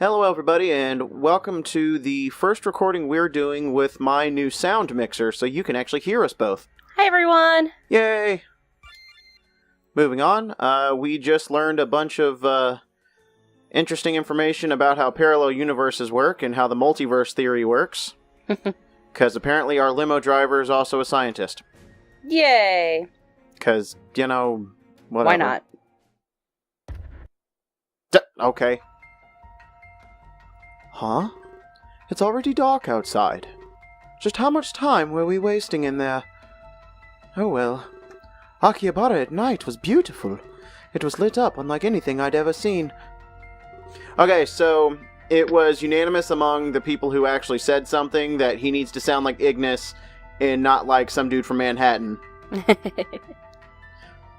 Hello everybody, and welcome to the first recording we're doing with my new sound mixer, so you can actually hear us both. Hi everyone! Yay! Moving on, we just learned a bunch of interesting information about how parallel universes work and how the multiverse theory works. Because apparently our limo driver is also a scientist. Yay! Because, you know, whatever. Why not? Okay. Huh? It's already dark outside. Just how much time were we wasting in there? Oh well. Akihabara at night was beautiful. It was lit up unlike anything I'd ever seen. Okay, so it was unanimous among the people who actually said something that he needs to sound like Ignis and not like some dude from Manhattan.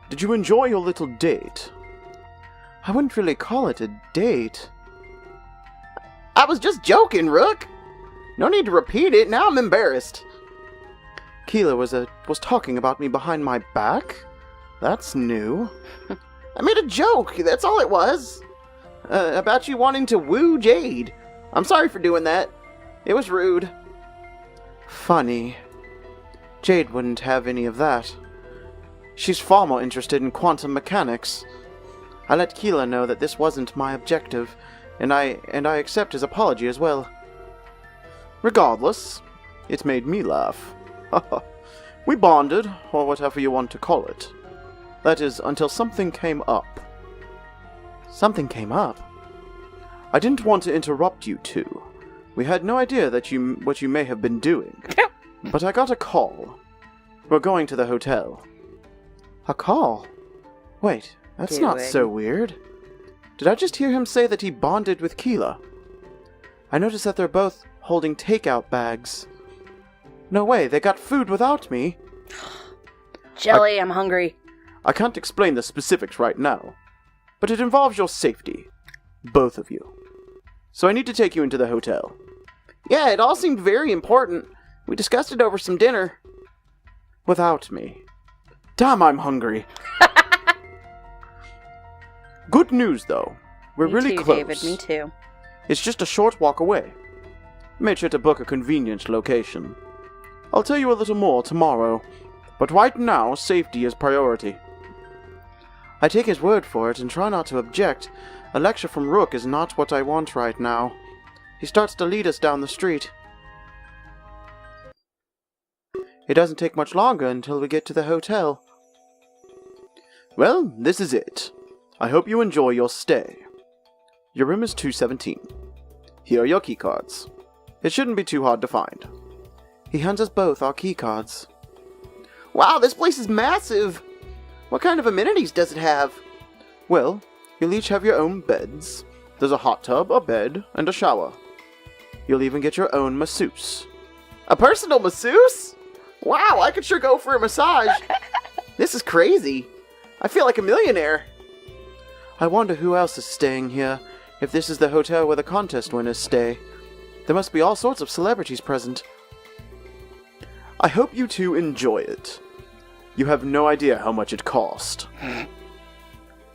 Did you enjoy your little date? I wouldn't really call it a date. I was just joking, Rook. No need to repeat it. Now I'm embarrassed. Keela was talking about me behind my back? That's new. I made a joke. That's all it was. About you wanting to woo Jade. I'm sorry for doing that. It was rude. Funny. Jade wouldn't have any of that. She's far more interested in quantum mechanics. I let Keela know that this wasn't my objective, and I accept his apology as well. Regardless, it made me laugh. We bonded, or whatever you want to call it. That is, until something came up. Something came up? I didn't want to interrupt you two. We had no idea what you may have been doing. But I got a call. We're going to the hotel. A call? Wait, that's not so weird. Did I just hear him say that he bonded with Keela? I noticed that they're both holding takeout bags. No way, they got food without me. Jelly, I'm hungry. I can't explain the specifics right now, but it involves your safety. Both of you. So I need to take you into the hotel. Yeah, it all seemed very important. We discussed it over some dinner. Without me. Damn, I'm hungry. Good news, though. We're really close. David, me too. It's just a short walk away. Made sure to book a convenient location. I'll tell you a little more tomorrow, but right now, safety is priority. I take his word for it and try not to object. A lecture from Rook is not what I want right now. He starts to lead us down the street. It doesn't take much longer until we get to the hotel. Well, this is it. I hope you enjoy your stay. Your room is 217. Here are your keycards. It shouldn't be too hard to find. He hands us both our keycards. Wow, this place is massive! What kind of amenities does it have? Well, you'll each have your own beds. There's a hot tub, a bed, and a shower. You'll even get your own masseuse. A personal masseuse? Wow, I could sure go for a massage. This is crazy. I feel like a millionaire. I wonder who else is staying here, if this is the hotel where the contest winners stay. There must be all sorts of celebrities present. I hope you two enjoy it. You have no idea how much it cost.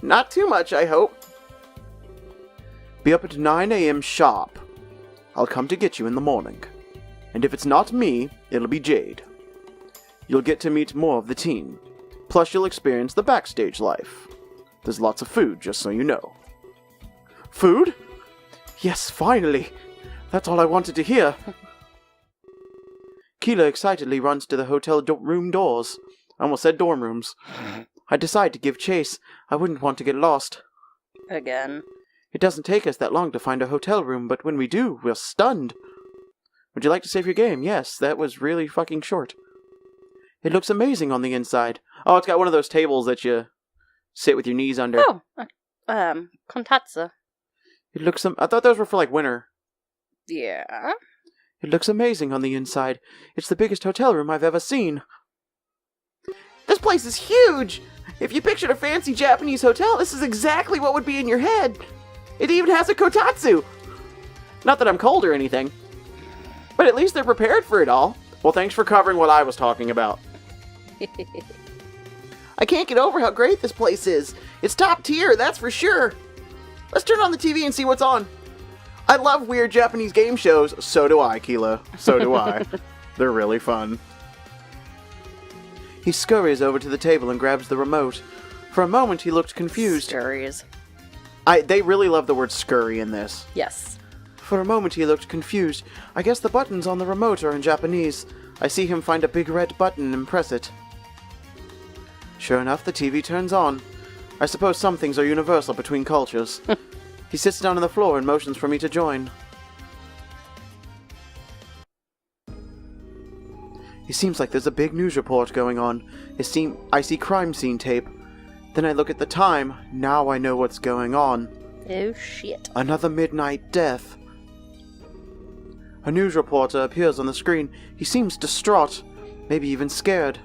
Not too much, I hope. Be up at 9 a.m. sharp. I'll come to get you in the morning. And if it's not me, it'll be Jade. You'll get to meet more of the team. Plus you'll experience the backstage life. There's lots of food, just so you know. Food? Yes, finally! That's all I wanted to hear. Keela excitedly runs to the hotel room doors. I almost said dorm rooms. I decide to give chase. I wouldn't want to get lost. Again. It doesn't take us that long to find a hotel room, but when we do, we're stunned. Would you like to save your game? Yes, that was really fucking short. It looks amazing on the inside. Oh, it's got one of those tables that you sit with your knees under. Oh, kontatsu. It looks. I thought those were for like winter. Yeah. It looks amazing on the inside. It's the biggest hotel room I've ever seen. This place is huge! If you pictured a fancy Japanese hotel, this is exactly what would be in your head. It even has a kotatsu. Not that I'm cold or anything. But at least they're prepared for it all. Well, thanks for covering what I was talking about. I can't get over how great this place is. It's top tier, that's for sure. Let's turn on the TV and see what's on. I love weird Japanese game shows. So do I, Kilo. So do I. They're really fun. He scurries over to the table and grabs the remote. For a moment, he looked confused. Scurries. They really love the word scurry in this. Yes. For a moment, he looked confused. I guess the buttons on the remote are in Japanese. I see him find a big red button and press it. Sure enough, the TV turns on. I suppose some things are universal between cultures. He sits down on the floor and motions for me to join. It seems like there's a big news report going on. I see crime scene tape. Then I look at the time. Now I know what's going on. Oh, shit. Another midnight death. A news reporter appears on the screen. He seems distraught, maybe even scared.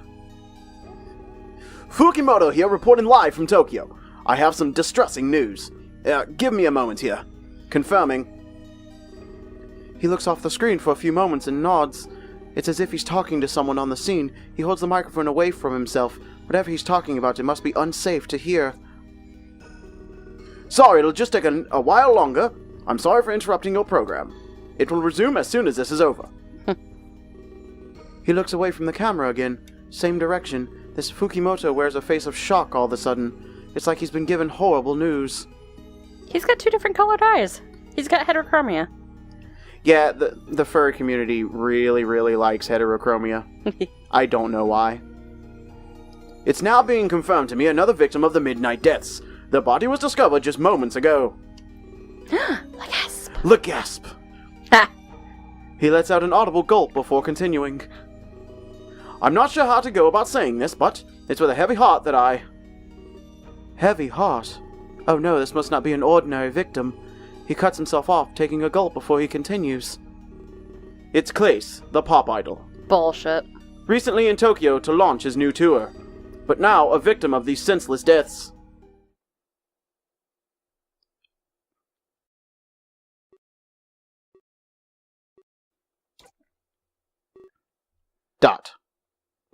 Fukimoto here, reporting live from Tokyo. I have some distressing news. Give me a moment here. Confirming. He looks off the screen for a few moments and nods. It's as if he's talking to someone on the scene. He holds the microphone away from himself. Whatever he's talking about, it must be unsafe to hear. Sorry, it'll just take a while longer. I'm sorry for interrupting your program. It will resume as soon as this is over. He looks away from the camera again. Same direction. This Fukimoto wears a face of shock all of a sudden. It's like he's been given horrible news. He's got 2 different colored eyes. He's got heterochromia. Yeah, the furry community really, really likes heterochromia. I don't know why. It's now being confirmed to me another victim of the midnight deaths. The body was discovered just moments ago. Le gasp. Le gasp. Ha! He lets out an audible gulp before continuing. I'm not sure how to go about saying this, but it's with a heavy heart that I... Heavy heart? Oh no, this must not be an ordinary victim. He cuts himself off, taking a gulp before he continues. It's Clace, the pop idol. Bullshit. Recently in Tokyo to launch his new tour. But now a victim of these senseless deaths. Dot.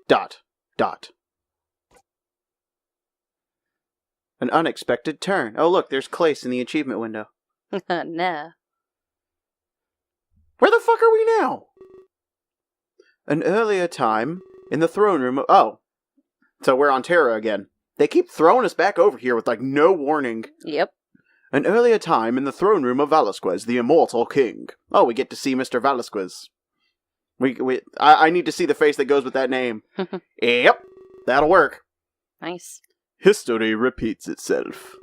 Dot. Dot. An unexpected turn. Oh look, there's Clace in the achievement window. Nah. Where the fuck are we now? An earlier time in the throne room of... Oh. So we're on Terra again. They keep throwing us back over here with, like, no warning. Yep. An earlier time in the throne room of Velasquez, the immortal king. Oh, we get to see Mr. Velasquez. I need to see the face that goes with that name. Yep. That'll work. Nice. History repeats itself.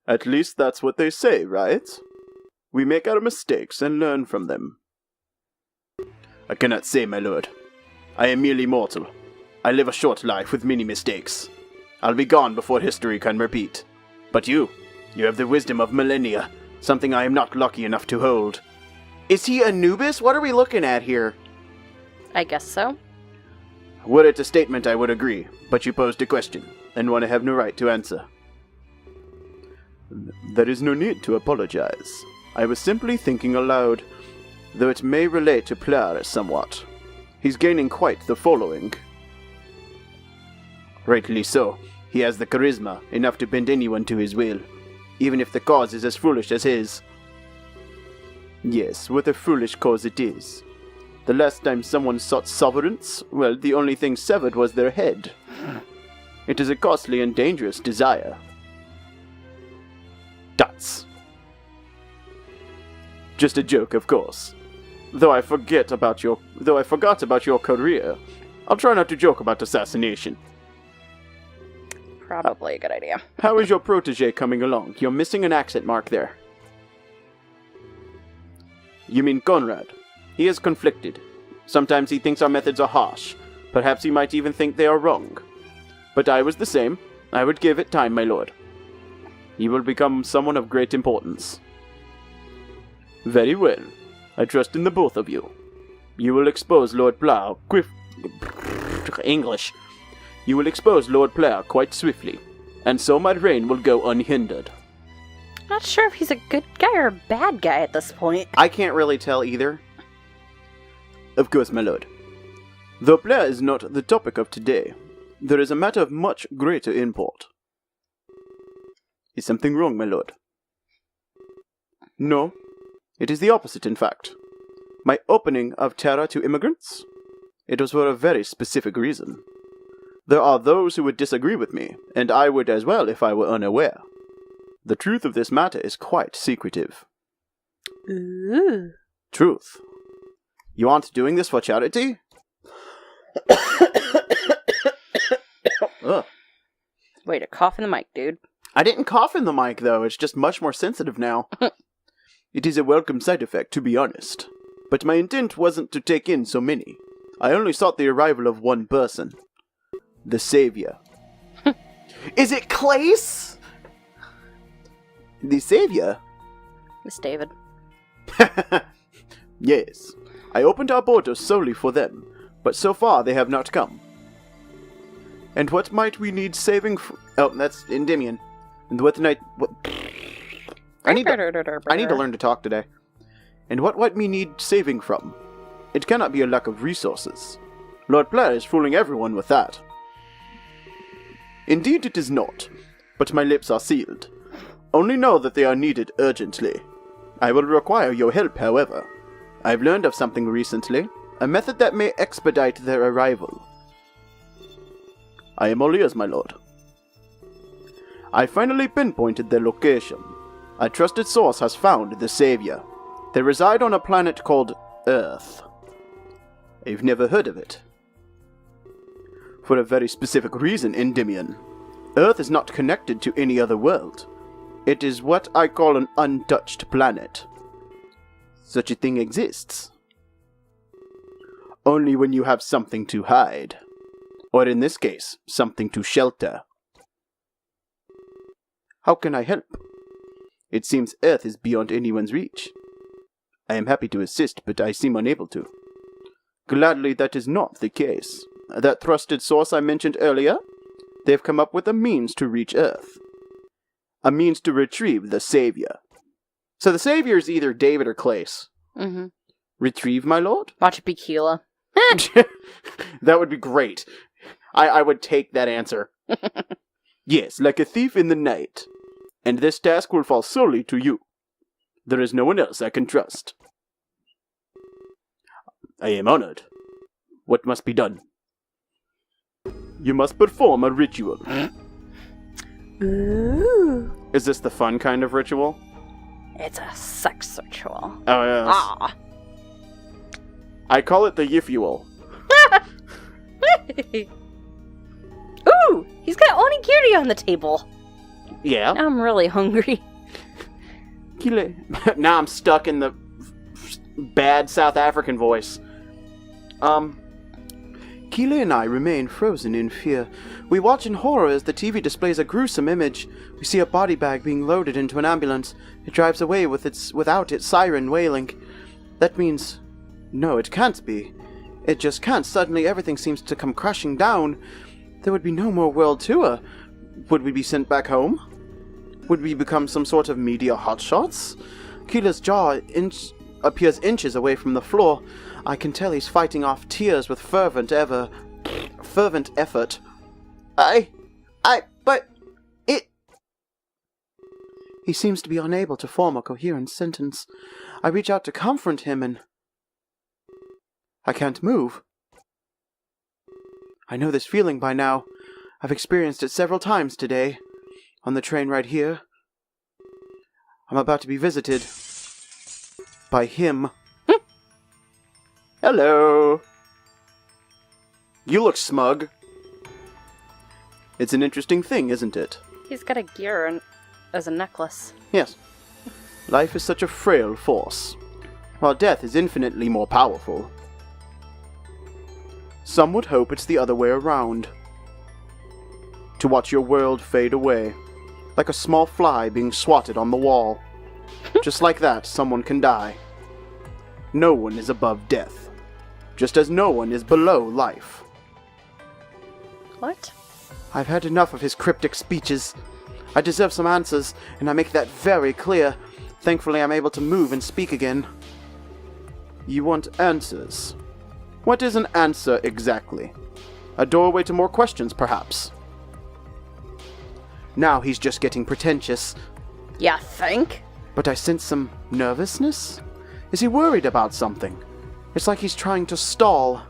At least that's what they say, right? We make our mistakes and learn from them. I cannot say, my lord. I am merely mortal. I live a short life with many mistakes. I'll be gone before history can repeat. But you have the wisdom of millennia, something I am not lucky enough to hold. Is he Anubis? What are we looking at here? I guess so. Were it a statement, I would agree, but you posed a question, and one I have no right to answer. There is no need to apologize. I was simply thinking aloud, though it may relate to Plare somewhat. He's gaining quite the following. Rightly so. He has the charisma, enough to bend anyone to his will, even if the cause is as foolish as his. Yes, what a foolish cause it is. The last time someone sought sovereigns, well, the only thing severed was their head. It is a costly and dangerous desire. Dots. Just a joke, of course. Though I forgot about your career, I'll try not to joke about assassination. Probably a good idea. How is your protege coming along? You're missing an accent mark there. You mean Conrad? He is conflicted. Sometimes he thinks our methods are harsh. Perhaps he might even think they are wrong. But I was the same. I would give it time, my lord. He will become someone of great importance. Very well. I trust in the both of you. You will expose Lord Plough English. You will expose Lord Plough quite swiftly, and so my reign will go unhindered. Not sure if he's a good guy or a bad guy at this point. I can't really tell either. Of course, my lord. Though Plough is not the topic of today, there is a matter of much greater import. Is something wrong, my lord? No? It is the opposite, in fact. My opening of terror to immigrants? It was for a very specific reason. There are those who would disagree with me, and I would as well if I were unaware. The truth of this matter is quite secretive. Ooh. Truth. You aren't doing this for charity? Ugh. Way to cough in the mic, dude. I didn't cough in the mic, though. It's just much more sensitive now. It is a welcome side effect, to be honest. But my intent wasn't to take in so many. I only sought the arrival of one person. The Savior. Is it Clace? The Savior? Miss David. Yes. I opened our borders solely for them, but so far they have not come. And what might we need saving Oh, that's Endymion. And what night... What... I need to learn to talk today. And what might we need saving from? It cannot be a lack of resources. Lord Blair is fooling everyone with that. Indeed it is not, but my lips are sealed. Only know that they are needed urgently. I will require your help, however. I've learned of something recently, a method that may expedite their arrival. I am all ears, my lord. I finally pinpointed their location. A trusted source has found the Savior. They reside on a planet called Earth. I've never heard of it. For a very specific reason, Endymion. Earth is not connected to any other world. It is what I call an untouched planet. Such a thing exists. Only when you have something to hide. Or in this case, something to shelter. How can I help? It seems Earth is beyond anyone's reach. I am happy to assist, but I seem unable to. Gladly that is not the case. That trusted source I mentioned earlier, they've come up with a means to reach Earth. A means to retrieve the Savior. So the Savior is either David or Clace. Mm-hmm. Retrieve, my lord? Watch it be Keela. That would be great. I would take that answer. Yes, like a thief in the night. And this task will fall solely to you. There is no one else I can trust. I am honored. What must be done? You must perform a ritual. Ooh. Is this the fun kind of ritual? It's a sex ritual. Oh, yes. Ah. I call it the Yifuel. Ooh! He's got onigiri on the table. Yeah. Now I'm really hungry. Now I'm stuck in the bad South African voice. Keela and I remain frozen in fear. We watch in horror as the TV displays a gruesome image. We see a body bag being loaded into an ambulance. It drives away without its siren wailing. That means... No, it can't be. It just can't. Suddenly everything seems to come crashing down. There would be no more world tour. Would we be sent back home? Would we become some sort of media hotshots? Keela's jaw appears inches away from the floor. I can tell he's fighting off tears with fervent effort. But it... He seems to be unable to form a coherent sentence. I reach out to comfort him and... I can't move. I know this feeling by now. I've experienced it several times today. On the train right here. I'm about to be visited by him. Hello. You look smug. It's an interesting thing, isn't it? He's got a gear as a necklace. Yes. Life is such a frail force, while death is infinitely more powerful. Some would hope it's the other way around. To watch your world fade away, like a small fly being swatted on the wall. Just like that, someone can die. No one is above death, just as no one is below life. What? I've had enough of his cryptic speeches. I deserve some answers, and I make that very clear. Thankfully, I'm able to move and speak again. You want answers? What is an answer exactly? A doorway to more questions, perhaps? Now he's just getting pretentious. Ya think? But I sense some nervousness? Is he worried about something? It's like he's trying to stall.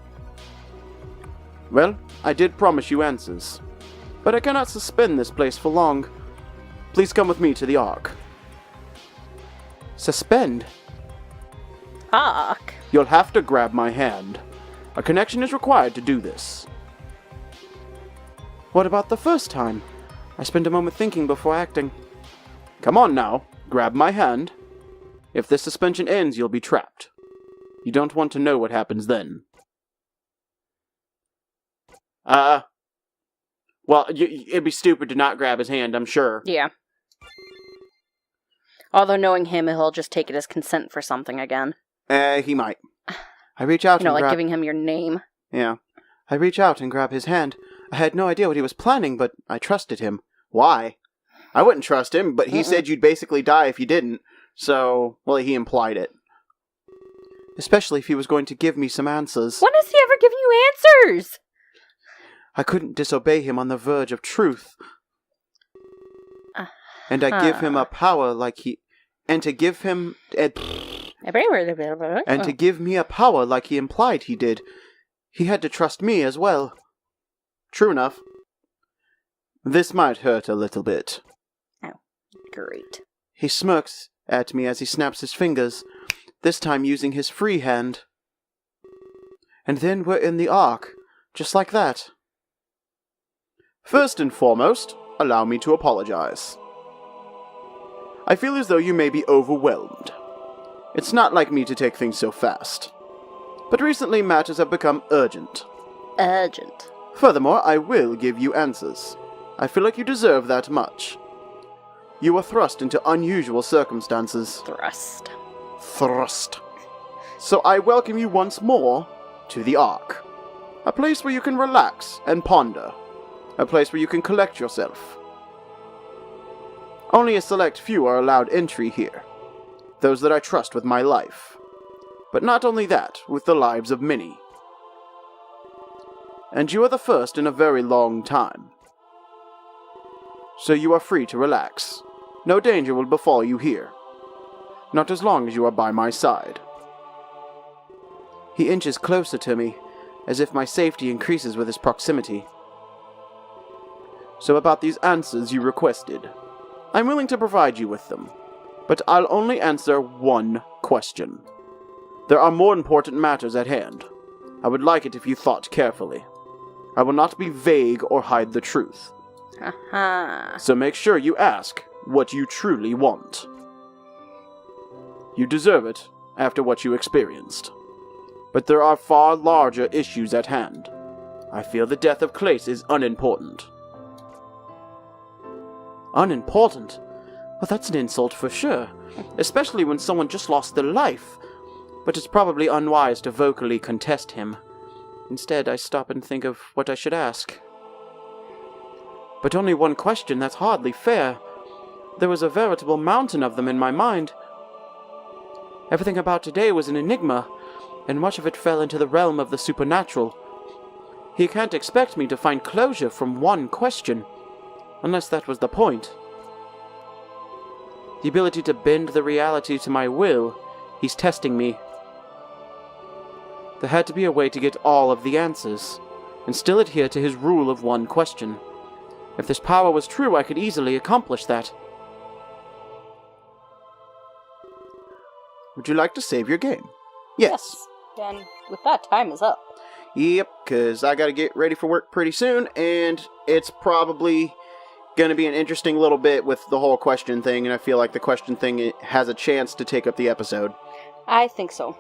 Well, I did promise you answers, but I cannot suspend this place for long. Please come with me to the Ark. Suspend? Ark? You'll have to grab my hand. A connection is required to do this. What about the first time? I spent a moment thinking before acting. Come on now, grab my hand. If this suspension ends, you'll be trapped. You don't want to know what happens then. Well, it'd be stupid to not grab his hand, I'm sure. Yeah. Although knowing him, he'll just take it as consent for something again. He might. I reach out and like grab... giving him your name. Yeah. I reach out and grab his hand. I had no idea what he was planning, but I trusted him. Why? I wouldn't trust him, but he said you'd basically die if you didn't. So, well, he implied it. Especially if he was going to give me some answers. When has he ever given you answers? I couldn't disobey him on the verge of truth. And I give him a power like he... And to give him... And to give me a power like he implied he did, he had to trust me as well. True enough. This might hurt a little bit. Oh, great. He smirks at me as he snaps his fingers, this time using his free hand. And then we're in the Ark, just like that. First and foremost, allow me to apologize. I feel as though you may be overwhelmed. It's not like me to take things so fast. But recently matters have become urgent. Urgent. Furthermore, I will give you answers. I feel like you deserve that much. You were thrust into unusual circumstances. Thrust. So I welcome you once more to the Ark. A place where you can relax and ponder. A place where you can collect yourself. Only a select few are allowed entry here. Those that I trust with my life. But not only that, with the lives of many. And you are the first in a very long time. So you are free to relax. No danger will befall you here. Not as long as you are by my side. He inches closer to me, as if my safety increases with his proximity. So about these answers you requested. I'm willing to provide you with them, but I'll only answer one question. There are more important matters at hand. I would like it if you thought carefully. I will not be vague or hide the truth. So make sure you ask what you truly want. You deserve it after what you experienced. But there are far larger issues at hand. I feel the death of Clace is unimportant. Unimportant? Well, that's an insult for sure. Especially when someone just lost their life. But it's probably unwise to vocally contest him. Instead, I stop and think of what I should ask. But only one question, that's hardly fair. There was a veritable mountain of them in my mind. Everything about today was an enigma, and much of it fell into the realm of the supernatural. He can't expect me to find closure from one question, unless that was the point. The ability to bend the reality to my will, he's testing me. There had to be a way to get all of the answers, and still adhere to his rule of one question. If this power was true, I could easily accomplish that. Would you like to save your game? Yes. Then, with that, time is up. Yep, because I gotta get ready for work pretty soon, and it's probably gonna be an interesting little bit with the whole question thing, and I feel like the question thing has a chance to take up the episode. I think so.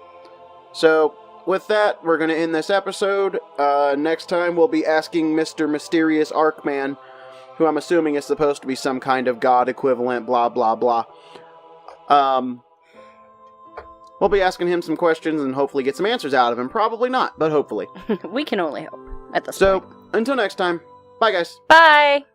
So, with that, we're gonna end this episode. Next time, we'll be asking Mr. Mysterious Arkman, who I'm assuming is supposed to be some kind of god equivalent, blah, blah, blah. We'll be asking him some questions and hopefully get some answers out of him. Probably not, but hopefully. We can only hope at this point. So, until next time, bye guys. Bye!